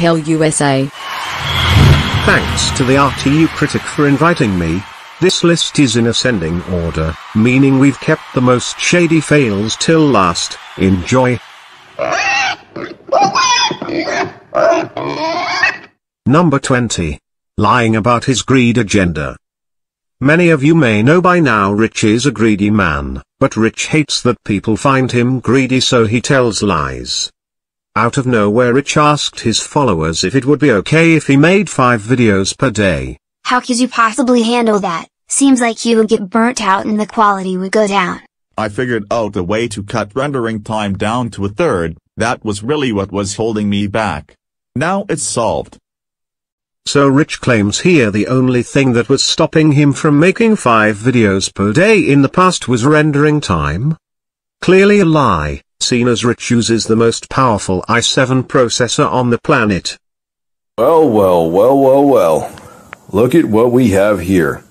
USA. Thanks to the RTU critic for inviting me. This list is in ascending order, meaning we've kept the most shady fails till last. Enjoy. Number 20. Lying about his greed agenda. Many of you may know by now Rich is a greedy man, but Rich hates that people find him greedy, so he tells lies. Out of nowhere, Rich asked his followers if it would be okay if he made 5 videos per day. How could you possibly handle that? Seems like you would get burnt out and the quality would go down. I figured out a way to cut rendering time down to a third. That was really what was holding me back. Now it's solved. So Rich claims here the only thing that was stopping him from making 5 videos per day in the past was rendering time? Clearly a lie, seen as Rich uses the most powerful i7 processor on the planet. Well. Look at what we have here.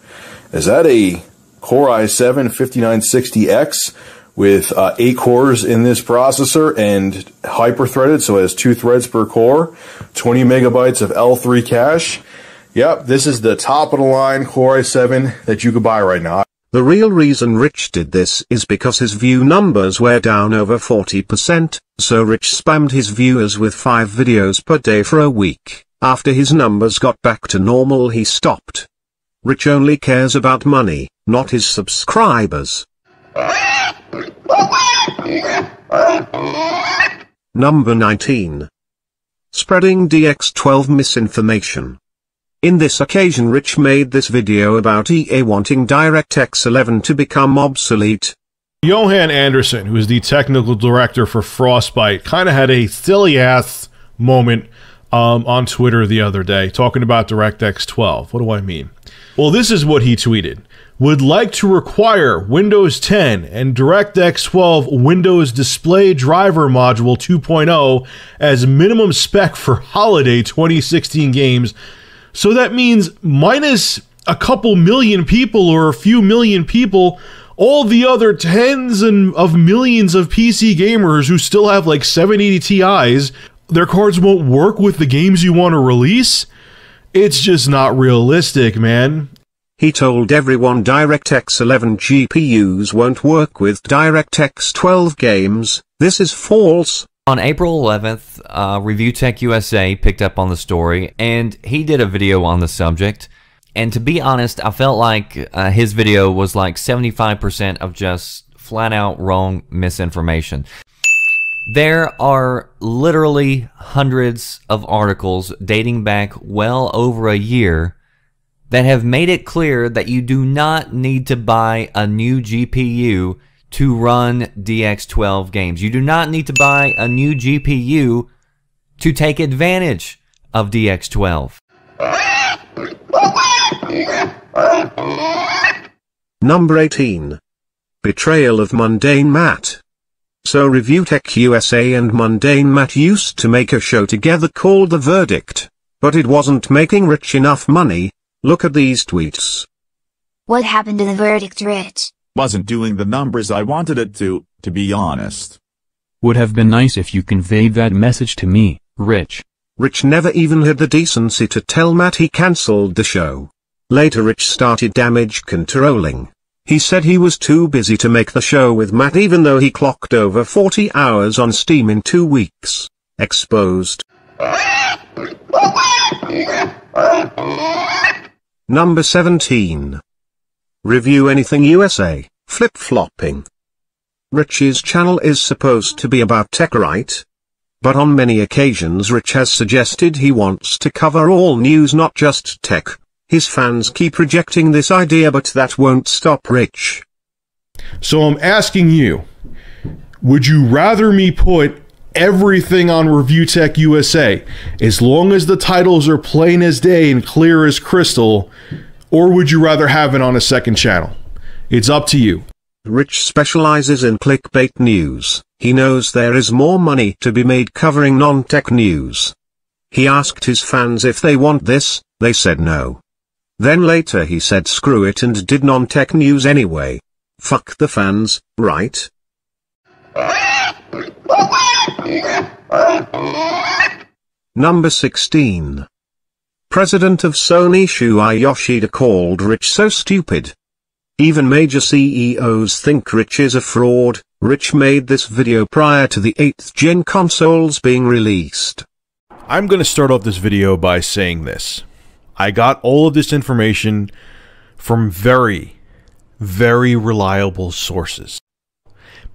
Is that a Core i7 5960X with 8 cores in this processor and hyper-threaded, so it has 2 threads per core, 20 megabytes of L3 cache? Yep, this is the top-of-the-line Core i7 that you could buy right now. The real reason Rich did this is because his view numbers were down over 40%, so Rich spammed his viewers with 5 videos per day for a week. After his numbers got back to normal, he stopped. Rich only cares about money, not his subscribers. Number 19. Spreading DX12 misinformation. In this occasion, Rich made this video about EA wanting DirectX 11 to become obsolete. Johan Anderson, who is the technical director for Frostbite, kind of had a silly-ass moment on Twitter the other day, talking about DirectX 12. What do I mean? Well, this is what he tweeted. Would like to require Windows 10 and DirectX 12 Windows Display Driver Module 2.0 as minimum spec for holiday 2016 games. So that means minus a couple million people or a few million people, all the other tens of millions of PC gamers who still have like 780 Ti's, their cards won't work with the games you want to release? It's just not realistic, man. He told everyone DirectX 11 GPUs won't work with DirectX 12 games. This is false. On April 11th, Reviewtechusa picked up on the story, and he did a video on the subject. And to be honest, I felt like his video was like 75% of just flat-out wrong misinformation. There are literally hundreds of articles dating back well over a year that have made it clear that you do not need to buy a new GPU to run DX12 games. You do not need to buy a new GPU to take advantage of DX12. Number 18. Betrayal of Mundane Matt. So Reviewtechusa and Mundane Matt used to make a show together called The Verdict, but it wasn't making Rich enough money. Look at these tweets. What happened to The Verdict, Rich? Wasn't doing the numbers I wanted it to be honest. Would have been nice if you conveyed that message to me, Rich. Rich never even had the decency to tell Matt he cancelled the show. Later Rich started damage controlling. He said he was too busy to make the show with Matt even though he clocked over 40 hours on Steam in 2 weeks. Exposed. Number 17. Review Anything USA, flip-flopping. Rich's channel is supposed to be about tech, right? But on many occasions Rich has suggested he wants to cover all news, not just tech. His fans keep rejecting this idea, but that won't stop Rich. So I'm asking you, would you rather me put everything on Reviewtechusa, as long as the titles are plain as day and clear as crystal, or would you rather have it on a second channel? It's up to you. Rich specializes in clickbait news. He knows there is more money to be made covering non-tech news. He asked his fans if they want this, they said no. Then later he said screw it and did non-tech news anyway. Fuck the fans, right? Number 16. President of Sony Shuhei Yoshida called Rich so stupid. Even major CEOs think Rich is a fraud. Rich made this video prior to the 8th gen consoles being released. I'm going to start off this video by saying this. I got all of this information from very, very reliable sources.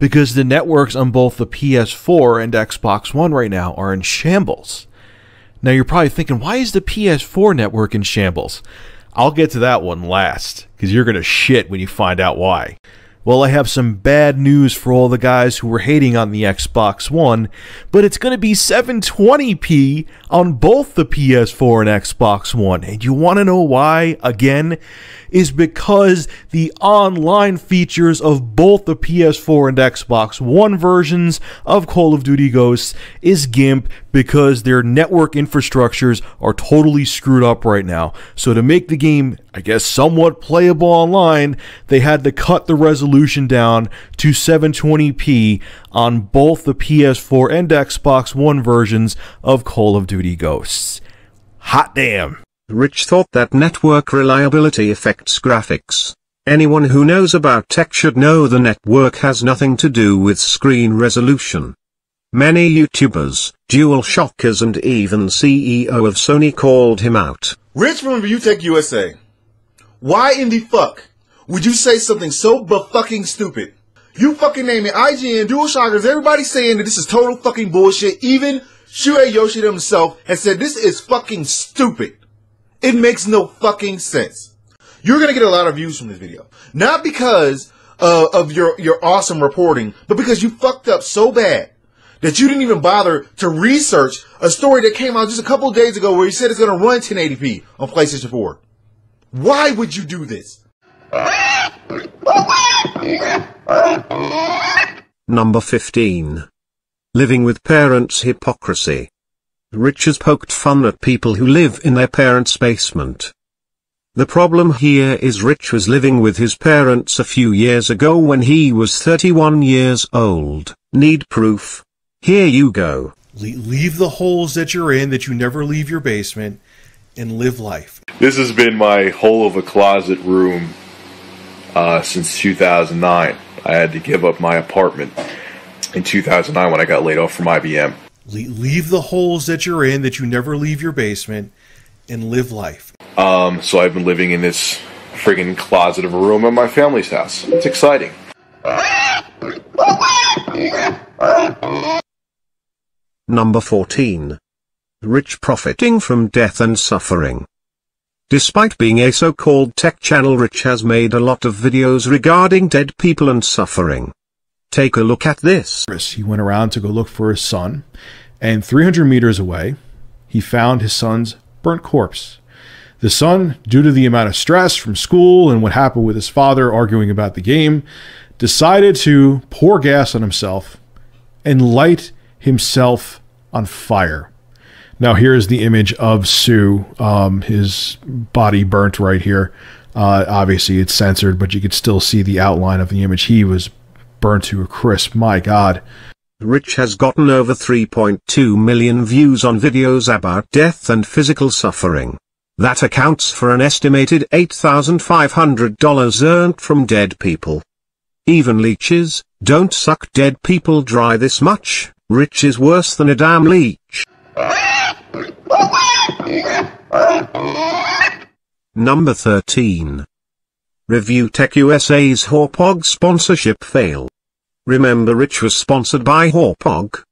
Because the networks on both the PS4 and Xbox One right now are in shambles. Now you're probably thinking, why is the PS4 network in shambles? I'll get to that one last, because you're going to shit when you find out why. Well, I have some bad news for all the guys who were hating on the Xbox One, but it's going to be 720p on both the PS4 and Xbox One. And you want to know why? Again, is because the online features of both the PS4 and Xbox One versions of Call of Duty Ghosts is GIMP because their network infrastructures are totally screwed up right now. So to make the game, I guess, somewhat playable online, they had to cut the resolution down to 720p on both the PS4 and Xbox One versions of Call of Duty Ghosts. Hot damn. Rich thought that network reliability affects graphics. Anyone who knows about tech should know the network has nothing to do with screen resolution. Many YouTubers, DualShockers and even CEO of Sony called him out. Rich from Reviewtechusa. Why in the fuck would you say something so fucking stupid? You fucking name it, IGN, DualShockers, everybody saying that this is total fucking bullshit. Even Shuhei Yoshida himself has said this is fucking stupid. It makes no fucking sense. You're gonna get a lot of views from this video. Not because of your awesome reporting, but because you fucked up so bad that you didn't even bother to research a story that came out just a couple of days ago where you said it's gonna run 1080p on PlayStation 4. Why would you do this? Number 15. Living with parents' hypocrisy. Rich has poked fun at people who live in their parents' basement. The problem here is Rich was living with his parents a few years ago when he was 31 years old. Need proof? Here you go. Leave the holes that you're in, that you never leave your basement, and live life. This has been my hole of a closet room since 2009. I had to give up my apartment in 2009 when I got laid off from IBM. Leave the holes that you're in, that you never leave your basement, and live life. So I've been living in this friggin' closet of a room at my family's house. It's exciting. Number 14. Rich profiting from death and suffering. Despite being a so-called tech channel, Rich has made a lot of videos regarding dead people and suffering. Take a look at this. He went around to go look for his son, and 300 meters away, he found his son's burnt corpse. The son, due to the amount of stress from school and what happened with his father arguing about the game, decided to pour gas on himself and light himself on fire. Now here's the image of Sue, his body burnt right here. Obviously it's censored, but you could still see the outline of the image. He was burnt to a crisp. My God. Rich has gotten over 3.2 million views on videos about death and physical suffering. That accounts for an estimated $8,500 earned from dead people. Even leeches don't suck dead people dry this much. Rich is worse than a damn leech. Number 13. Reviewtechusa's Hauppauge sponsorship fail. Remember Rich was sponsored by Hauppauge?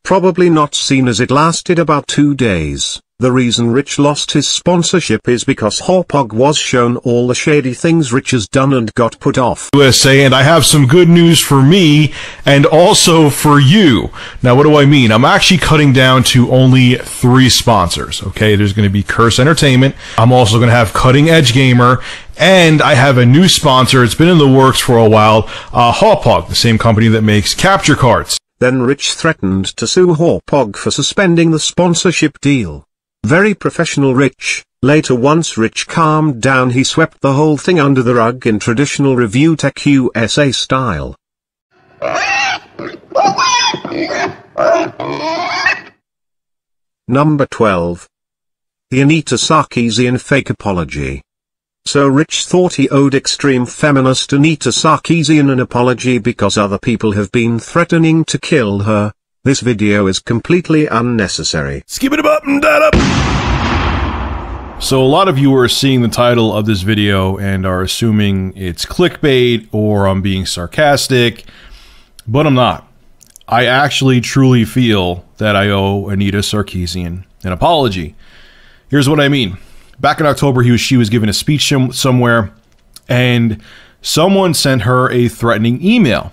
Probably not, seen as it lasted about 2 days. The reason Rich lost his sponsorship is because Hauppauge was shown all the shady things Rich has done and got put off. USA, and I have some good news for me and also for you. Now, what do I mean? I'm actually cutting down to only 3 sponsors, okay? There's going to be Curse Entertainment. I'm also going to have Cutting Edge Gamer. And I have a new sponsor. It's been in the works for a while. Hauppauge, the same company that makes capture cards. Then Rich threatened to sue Hauppauge for suspending the sponsorship deal. Very professional Rich. Later, once Rich calmed down, he swept the whole thing under the rug in traditional Reviewtechusa style. Number 12. The Anita Sarkeesian fake apology. So Rich thought he owed extreme feminist Anita Sarkeesian an apology because other people have been threatening to kill her. This video is completely unnecessary. Skip it up and that up. So a lot of you are seeing the title of this video and are assuming it's clickbait or I'm being sarcastic, but I'm not. I actually truly feel that I owe Anita Sarkeesian an apology. Here's what I mean. Back in October, she was giving a speech somewhere, and someone sent her a threatening email.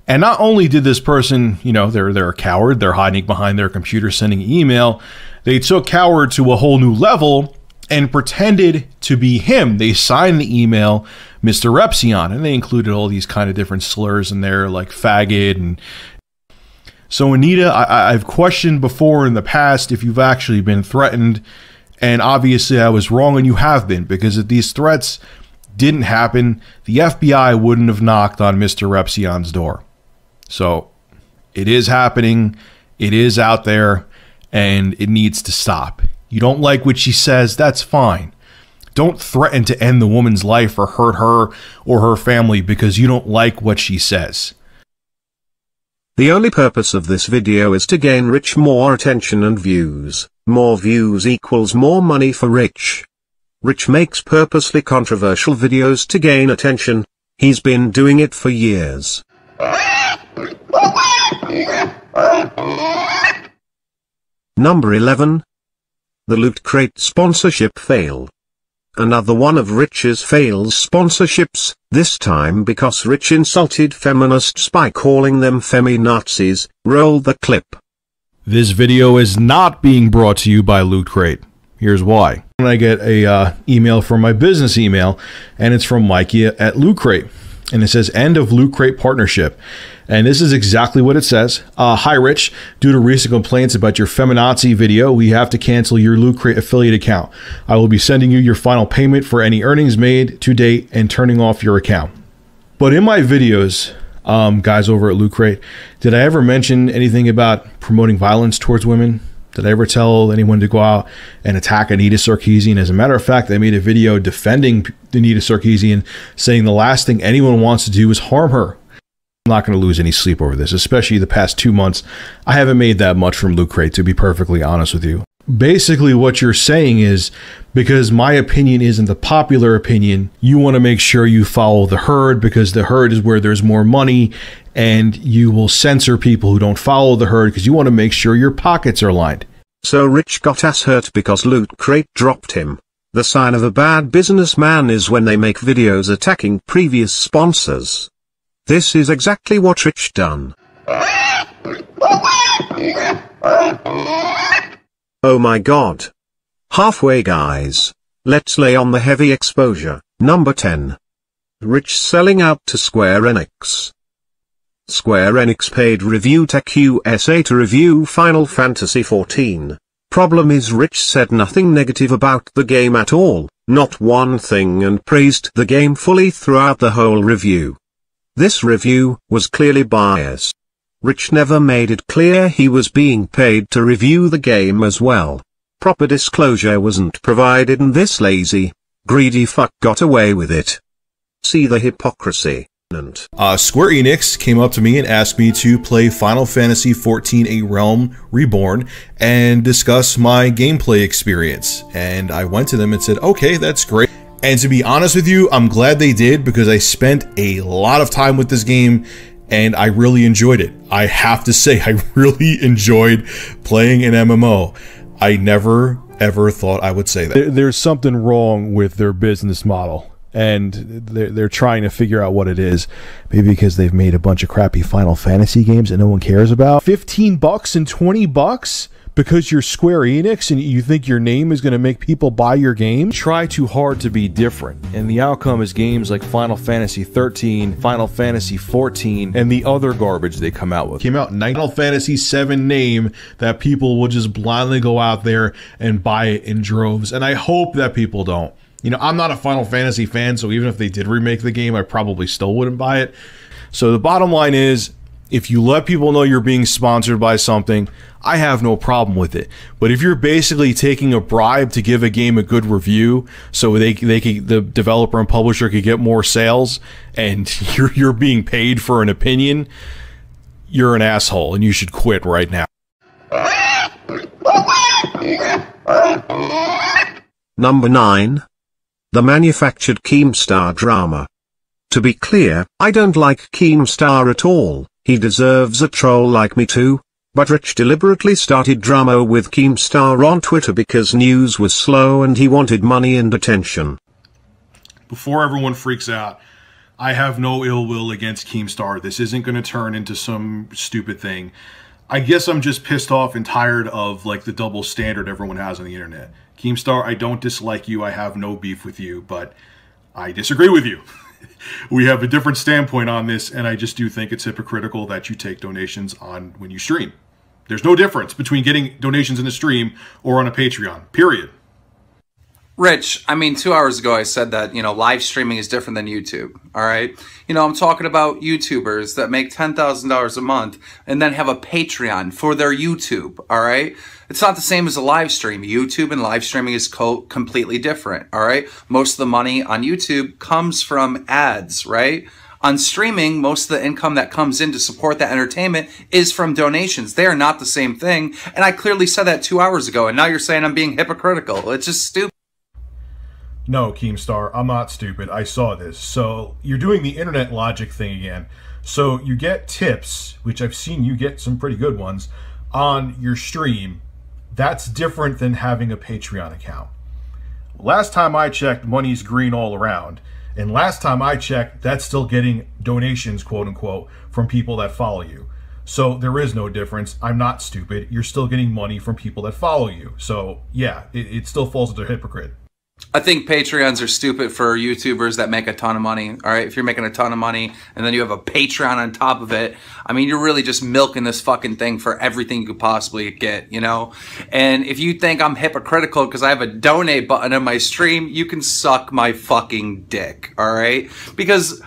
And not only did this person, you know, they're a coward, they're hiding behind their computer sending email, they took coward to a whole new level and pretended to be him. They signed the email Mr. Repsion, and they included all these kind of different slurs in there, like faggot. And so Anita, I've questioned before in the past if you've actually been threatened. And obviously I was wrong, and you have been, because if these threats didn't happen, the FBI wouldn't have knocked on Mr. Repsion's door. So it is happening, it is out there, and it needs to stop. You don't like what she says, that's fine. Don't threaten to end the woman's life or hurt her or her family because you don't like what she says. The only purpose of this video is to gain Rich more attention and views. More views equals more money for Rich. Rich makes purposely controversial videos to gain attention. He's been doing it for years. Number 11. The Loot Crate sponsorship fail. Another one of Rich's fails sponsorships, this time because Rich insulted feminists by calling them feminazis. Roll the clip. This video is not being brought to you by Loot Crate. Here's why. When I get a email from my business email, and it's from Mikey at Loot Crate, and it says end of Loot Crate partnership. And this is exactly what it says. Hi Rich, due to recent complaints about your feminazi video, we have to cancel your Loot Crate affiliate account. I will be sending you your final payment for any earnings made to date and turning off your account. But in my videos, guys over at Loot Crate, did I ever mention anything about promoting violence towards women? Did I ever tell anyone to go out and attack Anita Sarkeesian? As a matter of fact, I made a video defending Anita Sarkeesian, saying the last thing anyone wants to do is harm her. I'm not going to lose any sleep over this, especially the past 2 months. I haven't made that much from Loot Crate, to be perfectly honest with you. Basically, what you're saying is, because my opinion isn't the popular opinion, you want to make sure you follow the herd, because the herd is where there's more money, and you will censor people who don't follow the herd because you want to make sure your pockets are lined. So Rich got ass hurt because Loot Crate dropped him. The sign of a bad businessman is when they make videos attacking previous sponsors. This is exactly what Rich done. Oh my god. Halfway guys. Let's lay on the heavy exposure. Number 10. Rich selling out to Square Enix. Square Enix paid Reviewtechusa to review Final Fantasy XIV. Problem is Rich said nothing negative about the game at all, not one thing, and praised the game fully throughout the whole review. This review was clearly biased. Rich never made it clear he was being paid to review the game as well. Proper disclosure wasn't provided, and this lazy, greedy fuck got away with it. See the hypocrisy. Square Enix came up to me and asked me to play Final Fantasy XIV A Realm Reborn and discuss my gameplay experience. And I went to them and said, okay, that's great. And to be honest with you, I'm glad they did, because I spent a lot of time with this game and I really enjoyed it. I have to say, I really enjoyed playing an MMO. I never ever thought I would say that. There's something wrong with their business model, and they're trying to figure out what it is. Maybe because they've made a bunch of crappy Final Fantasy games that no one cares about. $15 and $20 because you're Square Enix and you think your name is going to make people buy your game? Try too hard to be different, and the outcome is games like Final Fantasy 13, Final Fantasy 14, and the other garbage they come out with. Came out Final Fantasy 7 name that people will just blindly go out there and buy it in droves, and I hope that people don't. You know, I'm not a Final Fantasy fan, so even if they did remake the game, I probably still wouldn't buy it. So the bottom line is, If you let people know you're being sponsored by something, I have no problem with it. But if you're basically taking a bribe to give a game a good review so the developer and publisher could get more sales, and you're being paid for an opinion, you're an asshole and you should quit right now. Number 9. The manufactured Keemstar drama. To be clear, I don't like Keemstar at all. He deserves a troll like me too. But Rich deliberately started drama with Keemstar on Twitter because news was slow and he wanted money and attention. Before everyone freaks out, I have no ill will against Keemstar. This isn't going to turn into some stupid thing. I guess I'm just pissed off and tired of like the double standard everyone has on the internet. Keemstar, I don't dislike you. I have no beef with you, but I disagree with you. We have a different standpoint on this, and I just do think it's hypocritical that you take donations on when you stream. There's no difference between getting donations in the stream or on a Patreon, period. Rich, I mean, 2 hours ago I said that, live streaming is different than YouTube, all right? I'm talking about YouTubers that make $10,000 a month and then have a Patreon for their YouTube, all right? It's not the same as a live stream. YouTube and live streaming is completely different, all right? Most of the money on YouTube comes from ads, right? On streaming, most of the income that comes in to support that entertainment is from donations. They are not the same thing, and I clearly said that 2 hours ago, and now you're saying I'm being hypocritical. It's just stupid. No, Keemstar, I'm not stupid. I saw this. So you're doing the internet logic thing again. So you get tips, which I've seen you get some pretty good ones, on your stream. That's different than having a Patreon account. Last time I checked, money's green all around. And last time I checked, that's still getting donations, quote unquote, from people that follow you. So there is no difference. I'm not stupid. You're still getting money from people that follow you. So yeah, it still falls into hypocrite. I think Patreons are stupid for YouTubers that make a ton of money, all right? If you're making a ton of money and then you have a Patreon on top of it, I mean, you're really just milking this fucking thing for everything you could possibly get, And if you think I'm hypocritical because I have a donate button on my stream, you can suck my fucking dick, all right? Because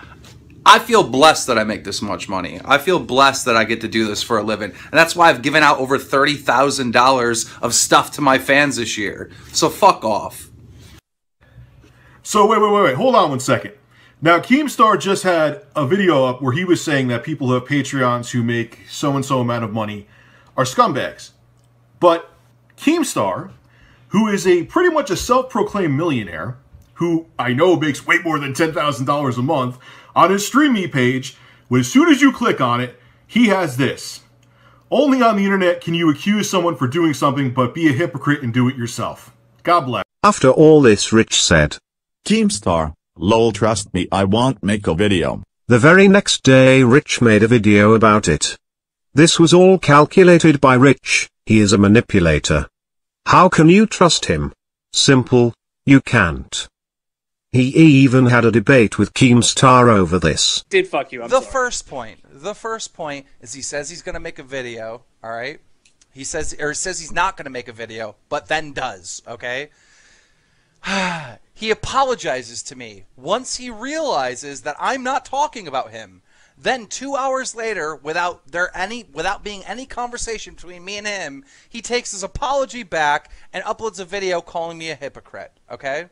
I feel blessed that I make this much money. I feel blessed that I get to do this for a living. And that's why I've given out over $30,000 of stuff to my fans this year. So fuck off. So wait, hold on one second. Now, Keemstar just had a video up where he was saying that people who have Patreons who make so-and-so amount of money are scumbags. But Keemstar, who is pretty much a self-proclaimed millionaire, who I know makes way more than $10,000 a month, on his Stream Me page, as soon as you click on it, he has this. Only on the internet can you accuse someone for doing something but be a hypocrite and do it yourself. God bless. After all this, Rich said, Keemstar, lol, trust me, I won't make a video. The very next day Rich made a video about it. This was all calculated by Rich. He is a manipulator. How can you trust him? Simple, you can't. He even had a debate with Keemstar over this. Did fuck you, The first point is he says he's going to make a video, all right? He says he's not going to make a video, but then does, okay? He apologizes to me once he realizes that I'm not talking about him. Then 2 hours later, without being any conversation between me and him, he takes his apology back and uploads a video calling me a hypocrite, okay?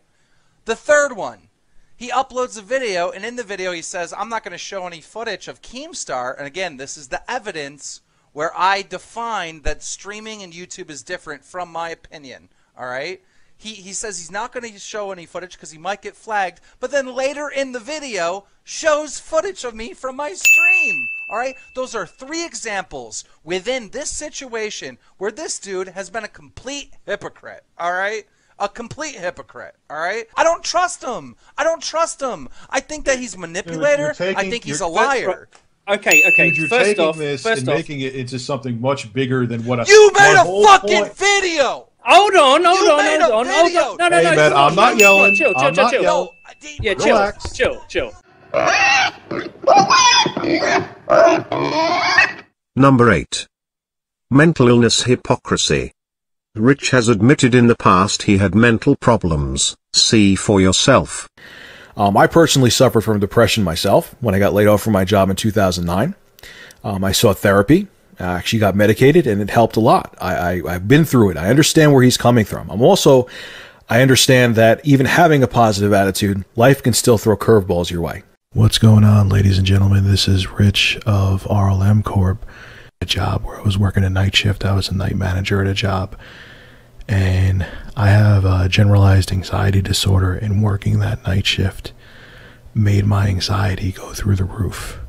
The third one, he uploads a video, and in the video he says, I'm not going to show any footage of Keemstar, and again, this is the evidence where I define that streaming and YouTube is different from my opinion, all right? He says he's not going to show any footage because he might get flagged, but then later in the video shows footage of me from my stream. All right? Those are 3 examples within this situation where this dude has been a complete hypocrite. All right? A complete hypocrite. All right? I don't trust him. I don't trust him. I think that he's a manipulator. I think he's a liar. Okay. Dude, you're taking this and making it into something much bigger than what you made a fucking video. Hold on. No, hey, man, I'm not yelling. Chill. Yeah, Relax. Chill. Number 8. Mental illness hypocrisy. Rich has admitted in the past he had mental problems. See for yourself. I personally suffered from depression myself when I got laid off from my job in 2009. I sought therapy. I actually got medicated, and it helped a lot. I've been through it. I understand where he's coming from. I understand that even having a positive attitude, life can still throw curveballs your way. What's going on, ladies and gentlemen? This is Rich of RLM Corp. A job where I was working a night shift. I was a night manager at a job. And I have a generalized anxiety disorder, and working that night shift made my anxiety go through the roof.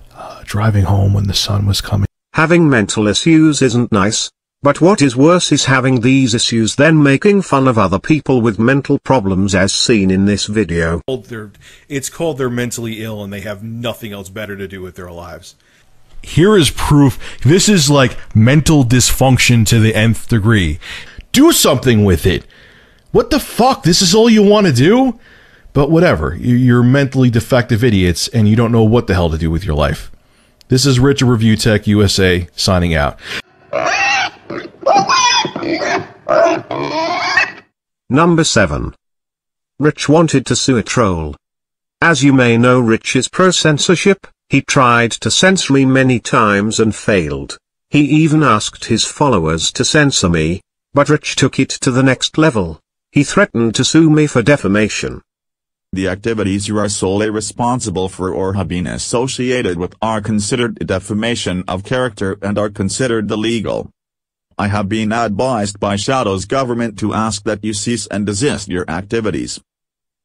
Driving home when the sun was coming. Having mental issues isn't nice, but what is worse is having these issues then making fun of other people with mental problems as seen in this video. It's called they're mentally ill and they have nothing else better to do with their lives. Here is proof. This is like mental dysfunction to the nth degree. Do something with it. What the fuck? This is all you want to do? But whatever. You're mentally defective idiots and you don't know what the hell to do with your life. This is Rich of Reviewtechusa signing out. Number 7. Rich wanted to sue a troll. As you may know, Rich is pro-censorship. He tried to censor me many times and failed. He even asked his followers to censor me, but Rich took it to the next level. He threatened to sue me for defamation. The activities you are solely responsible for or have been associated with are considered defamation of character and are considered illegal. I have been advised by Shadow's government to ask that you cease and desist your activities,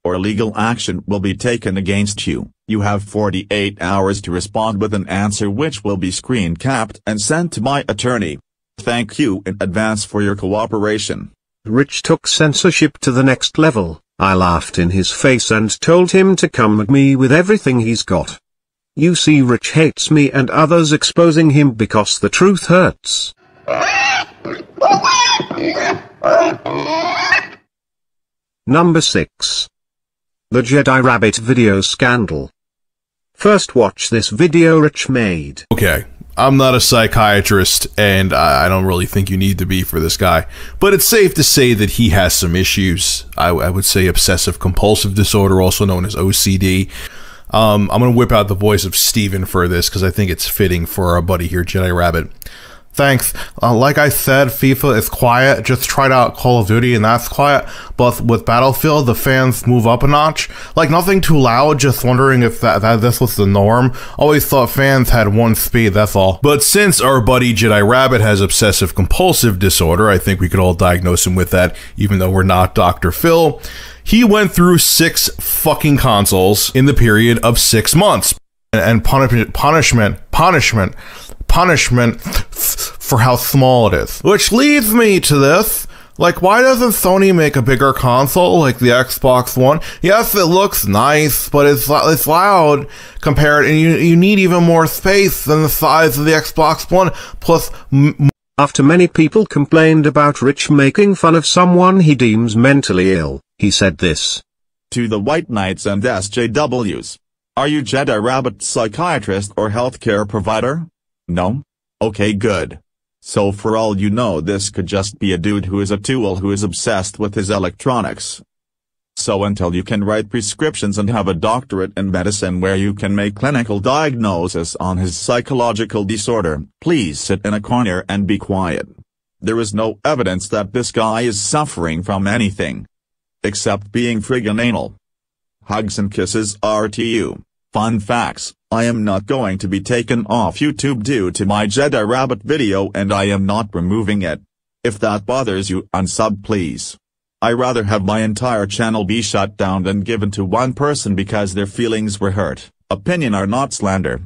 or legal action will be taken against you. You have 48 hours to respond with an answer which will be screen capped and sent to my attorney. Thank you in advance for your cooperation. Rich took censorship to the next level. I laughed in his face and told him to come at me with everything he's got. You see, Rich hates me and others exposing him because the truth hurts. Number 6. The Jedi Rabbit video scandal. First watch this video Rich made. Okay, I'm not a psychiatrist, and I don't really think you need to be for this guy, but it's safe to say that he has some issues. I would say obsessive compulsive disorder, also known as OCD. I'm going to whip out the voice of Steven for this, because I think it's fitting for our buddy here, Jedi Rabbit. Thanks. Like I said, FIFA is quiet. Just tried out Call of Duty and that's quiet. But with Battlefield, the fans move up a notch. Like nothing too loud, just wondering if this was the norm. Always thought fans had one speed, that's all. But since our buddy Jedi Rabbit has obsessive compulsive disorder, I think we could all diagnose him with that, even though we're not Dr. Phil. He went through 6 fucking consoles in the period of 6 months. And punishment for how small it is. Which leads me to this. Like, why doesn't Sony make a bigger console like the Xbox One? Yes, it looks nice, but it's loud compared, and you need even more space than the size of the Xbox One. Plus, after many people complained about Rich making fun of someone he deems mentally ill, he said this. To the White Knights and SJWs. Are you Jedi Rabbit psychiatrist or healthcare provider? No? Okay, good. So for all you know, this could just be a dude who is a tool who is obsessed with his electronics. So until you can write prescriptions and have a doctorate in medicine where you can make clinical diagnosis on his psychological disorder, please sit in a corner and be quiet. There is no evidence that this guy is suffering from anything, except being friggin' anal. Hugs and kisses are to you. Fun facts, I am not going to be taken off YouTube due to my Jedi Rabbit video and I am not removing it. If that bothers you, unsub please. I rather have my entire channel be shut down than given to one person because their feelings were hurt. Opinion are not slander.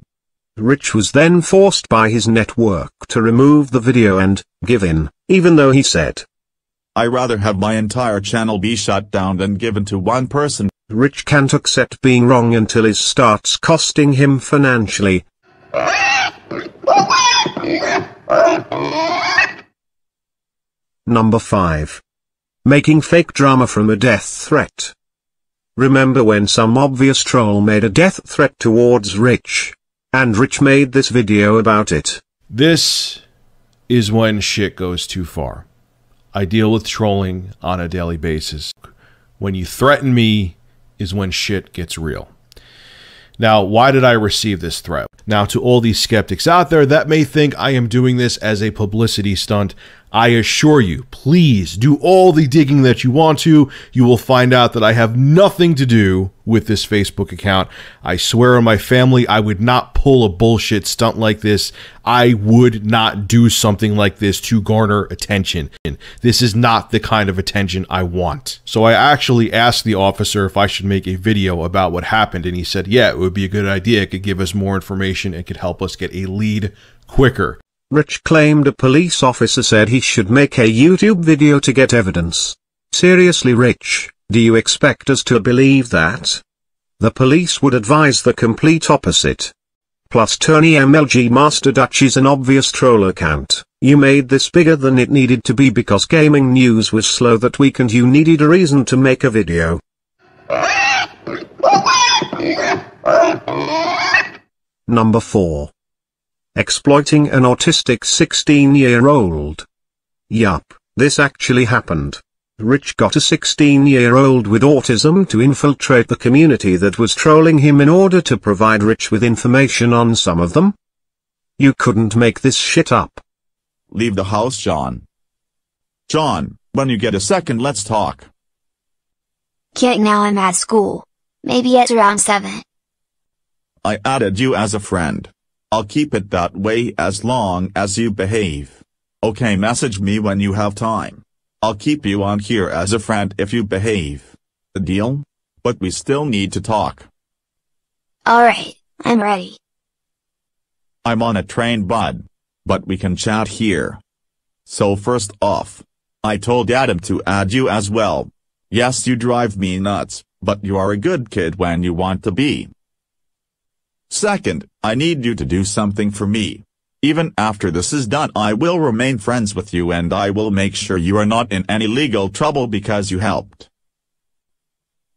Rich was then forced by his network to remove the video and give in, even though he said, I rather have my entire channel be shut down than given to one person. Rich can't accept being wrong until it starts costing him financially. Number 5. Making fake drama from a death threat. Remember when some obvious troll made a death threat towards Rich? And Rich made this video about it. This is when shit goes too far. I deal with trolling on a daily basis. When you threaten me is when shit gets real. Now, why did I receive this threat? Now, to all these skeptics out there that may think I am doing this as a publicity stunt, I assure you, please do all the digging that you want to. You will find out that I have nothing to do with this Facebook account. I swear on my family, I would not pull a bullshit stunt like this. I would not do something like this to garner attention. This is not the kind of attention I want. So I actually asked the officer if I should make a video about what happened, and he said, yeah, it would be a good idea. It could give us more information and could help us get a lead quicker. Rich claimed a police officer said he should make a YouTube video to get evidence. Seriously, Rich, do you expect us to believe that? The police would advise the complete opposite. Plus Tony MLG Master Dutch is an obvious troll account. You made this bigger than it needed to be because gaming news was slow that week and you needed a reason to make a video. Number 4. Exploiting an autistic 16-year-old. Yup, this actually happened. Rich got a 16-year-old with autism to infiltrate the community that was trolling him in order to provide Rich with information on some of them. You couldn't make this shit up. Leave the house, John. John, when you get a second, let's talk. Can't now, I'm at school. Maybe at around 7. I added you as a friend. I'll keep it that way as long as you behave. Okay, message me when you have time. I'll keep you on here as a friend if you behave. The deal? But we still need to talk. Alright, I'm ready. I'm on a train, bud. But we can chat here. So first off, I told Adam to add you as well. Yes, you drive me nuts, but you are a good kid when you want to be. Second, I need you to do something for me. Even after this is done, I will remain friends with you and I will make sure you are not in any legal trouble because you helped.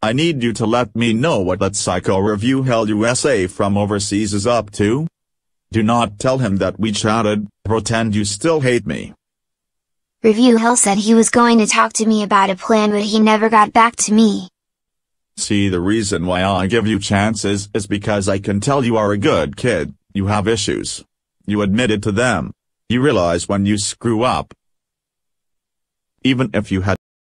I need you to let me know what that psycho Review Hell USA from overseas is up to. Do not tell him that we chatted, pretend you still hate me. Review Hell said he was going to talk to me about a plan, but he never got back to me. See, the reason why I give you chances is because I can tell you are a good kid. You have issues. You admitted to them. You realize when you screw up. Even if you had